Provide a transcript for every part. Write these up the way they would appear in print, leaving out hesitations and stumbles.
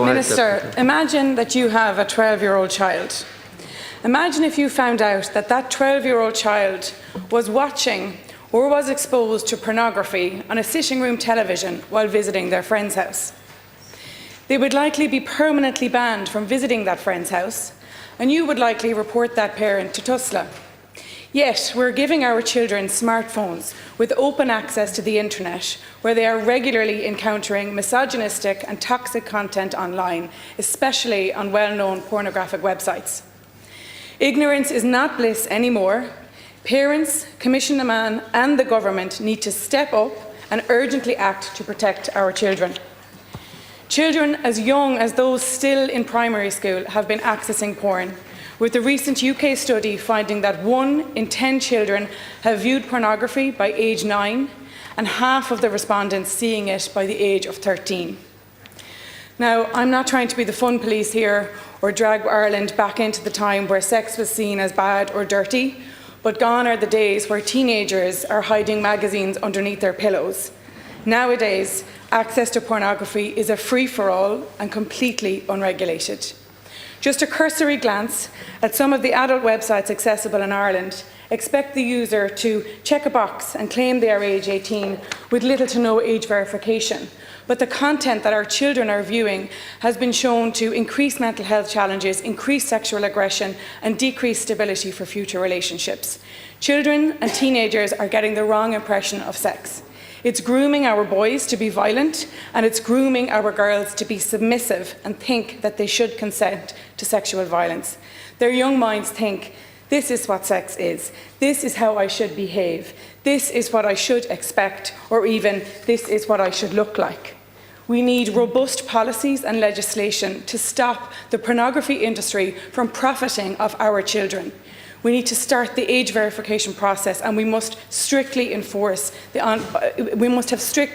Minister, imagine that you have a 12-year-old child. Imagine if you found out that that 12-year-old child was watching or was exposed to pornography on a sitting room television while visiting their friend's house. They would likely be permanently banned from visiting that friend's house, and you would likely report that parent to TUSLA. Yet, we're giving our children smartphones with open access to the internet, where they are regularly encountering misogynistic and toxic content online, especially on well-known pornographic websites. Ignorance is not bliss anymore. Parents, Commission Man and the government need to step up and urgently act to protect our children. Children as young as those still in primary school have been accessing porn, with the recent UK study finding that 1 in 10 children have viewed pornography by age 9, and half of the respondents seeing it by the age of 13. Now, I'm not trying to be the fun police here or drag Ireland back into the time where sex was seen as bad or dirty, but gone are the days where teenagers are hiding magazines underneath their pillows. Nowadays, access to pornography is a free-for-all and completely unregulated. Just a cursory glance at some of the adult websites accessible in Ireland expect the user to check a box and claim they are age 18 with little to no age verification. But the content that our children are viewing has been shown to increase mental health challenges, increase sexual aggression, and decrease stability for future relationships. Children and teenagers are getting the wrong impression of sex. It's grooming our boys to be violent, and it's grooming our girls to be submissive and think that they should consent to sexual violence. Their young minds think, this is what sex is, this is how I should behave, this is what I should expect, or even, this is what I should look like. We need robust policies and legislation to stop the pornography industry from profiting off our children. We need to start the age verification process, and we must have strict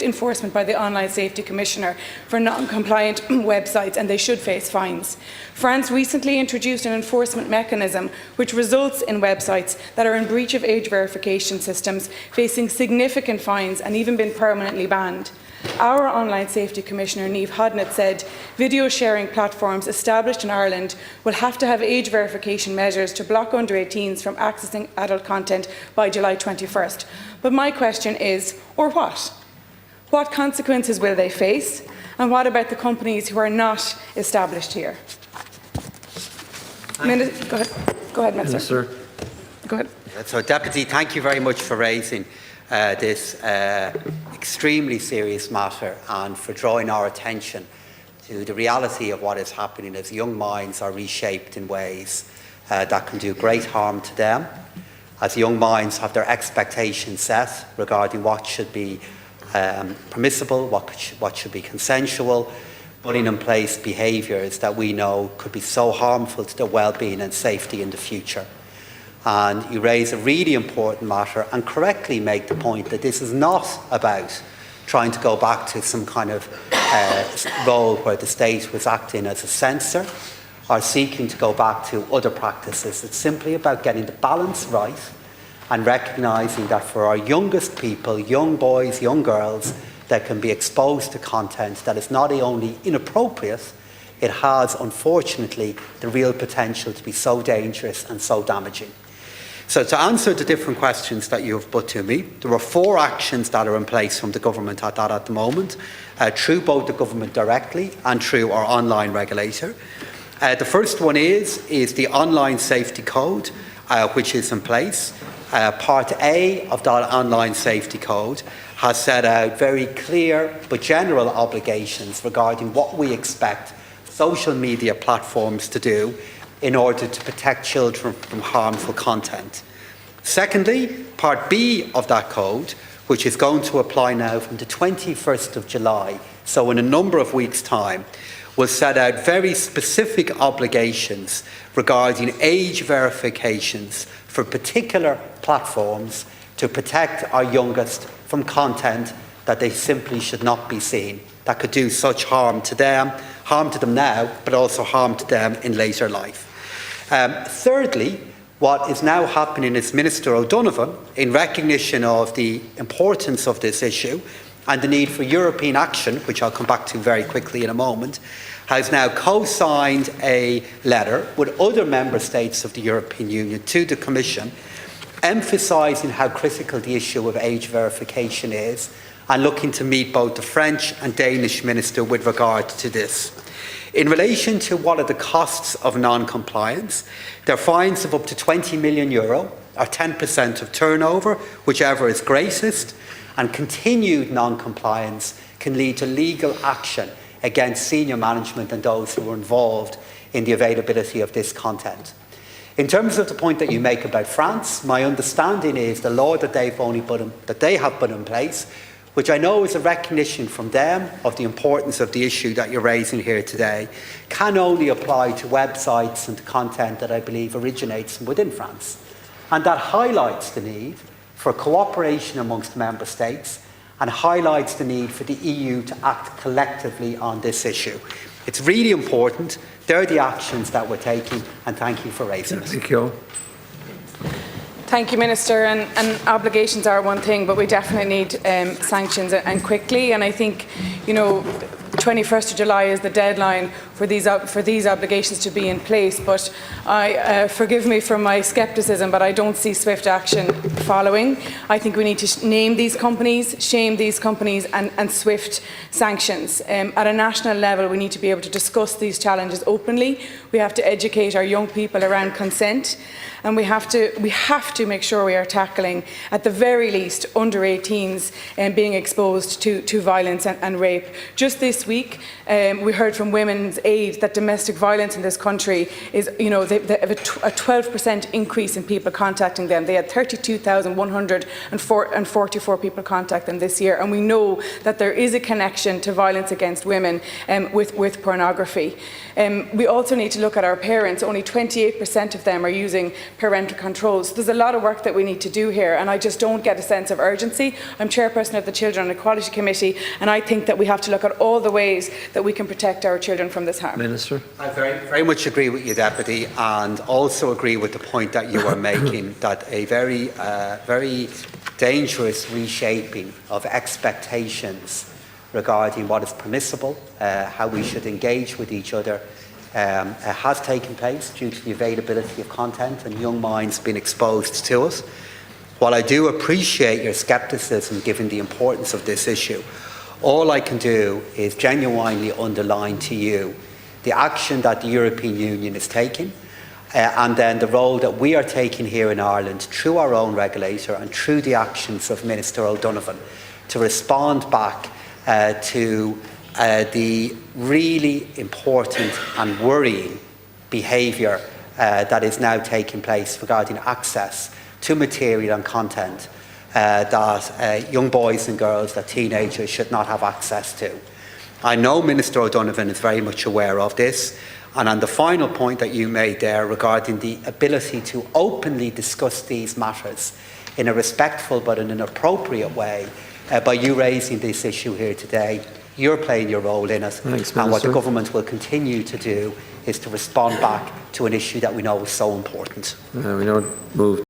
enforcement by the Online Safety Commissioner for non-compliant websites, and they should face fines. France recently introduced an enforcement mechanism which results in websites that are in breach of age verification systems facing significant fines and even been permanently banned. Our Online Safety Commissioner, Niamh Hodnett, said video sharing platforms established in Ireland will have to have age verification measures to block under 18s from accessing adult content by July 21st. But my question is, or what? What consequences will they face? And what about the companies who are not established here? Go ahead, Minister. Go ahead. So, Deputy, thank you very much for raising this extremely serious matter and for drawing our attention to the reality of what is happening as young minds are reshaped in ways that can do great harm to them, as young minds have their expectations set regarding what should be permissible, what should be consensual, putting in place behaviours that we know could be so harmful to their well-being and safety in the future. And you raise a really important matter and correctly make the point that this is not about trying to go back to some kind of role where the state was acting as a censor or seeking to go back to other practices. It's simply about getting the balance right and recognising that for our youngest people, young boys, young girls, that can be exposed to content that is not only inappropriate, it has, unfortunately, the real potential to be so dangerous and so damaging. So to answer the different questions that you have put to me, there are 4 actions that are in place from the government at the moment, through both the government directly and through our online regulator. The first one is the Online Safety Code, which is in place. Part A of that Online Safety Code has set out very clear but general obligations regarding what we expect social media platforms to do in order to protect children from harmful content. Secondly, Part B of that code, which is going to apply now from the 21st of July, so in a number of weeks' time, will set out very specific obligations regarding age verifications for particular platforms to protect our youngest from content that they simply should not be seeing, that could do such harm to them now, but also harm to them in later life. Thirdly, what is now happening is Minister O'Donovan, in recognition of the importance of this issue and the need for European action, which I'll come back to very quickly in a moment, has now co-signed a letter with other member states of the European Union to the Commission, emphasising how critical the issue of age verification is and looking to meet both the French and Danish minister with regard to this. In relation to what are the costs of non-compliance, there are fines of up to €20 million, or 10% of turnover, whichever is greatest, and continued non-compliance can lead to legal action against senior management and those who are involved in the availability of this content. In terms of the point that you make about France, my understanding is the law that they have put in place, which I know is a recognition from them of the importance of the issue that you're raising here today, can only apply to websites and content that I believe originates from within France. And that highlights the need for cooperation amongst member states and highlights the need for the EU to act collectively on this issue. It's really important. They're the actions that we're taking, and thank you for raising it. Thank you. Thank you, Minister. And obligations are one thing, but we definitely need sanctions and quickly. And I think, 21st of July is the deadline for these obligations to be in place. But forgive me for my scepticism, but I don't see swift action following. I think we need to name these companies, shame these companies, and swift sanctions. At a national level, we need to be able to discuss these challenges openly. We have to educate our young people around consent. And we have to make sure we are tackling, at the very least, under 18s being exposed to violence and rape. Just this week, we heard from Women's Aid that domestic violence in this country is, they have a 12% increase in people contacting them. They had 32,144 people contact them this year, and we know that there is a connection to violence against women with pornography. We also need to look at our parents. Only 28% of them are using parental controls. So there's a lot of work that we need to do here, and I just don't get a sense of urgency. I'm chairperson of the Children and Equality Committee, and I think that we have to look at all the ways that we can protect our children from this harm. Minister. I very much agree with you, Deputy, and also agree with the point that you are making, that a very dangerous reshaping of expectations regarding what is permissible, how we should engage with each other, has taken place due to the availability of content and young minds being exposed to it. While I do appreciate your scepticism given the importance of this issue, all I can do is genuinely underline to you the action that the European Union is taking, and then the role that we are taking here in Ireland through our own regulator and through the actions of Minister O'Donovan to respond back to the really important and worrying behaviour that is now taking place regarding access to material and content that young boys and girls, that teenagers should not have access to. I know Minister O'Donovan is very much aware of this, and on the final point that you made there regarding the ability to openly discuss these matters in a respectful but in an appropriate way, by you raising this issue here today, you're playing your role in it. Thanks, and what the Minister. government will continue to do is to respond back to an issue that we know is so important. We now move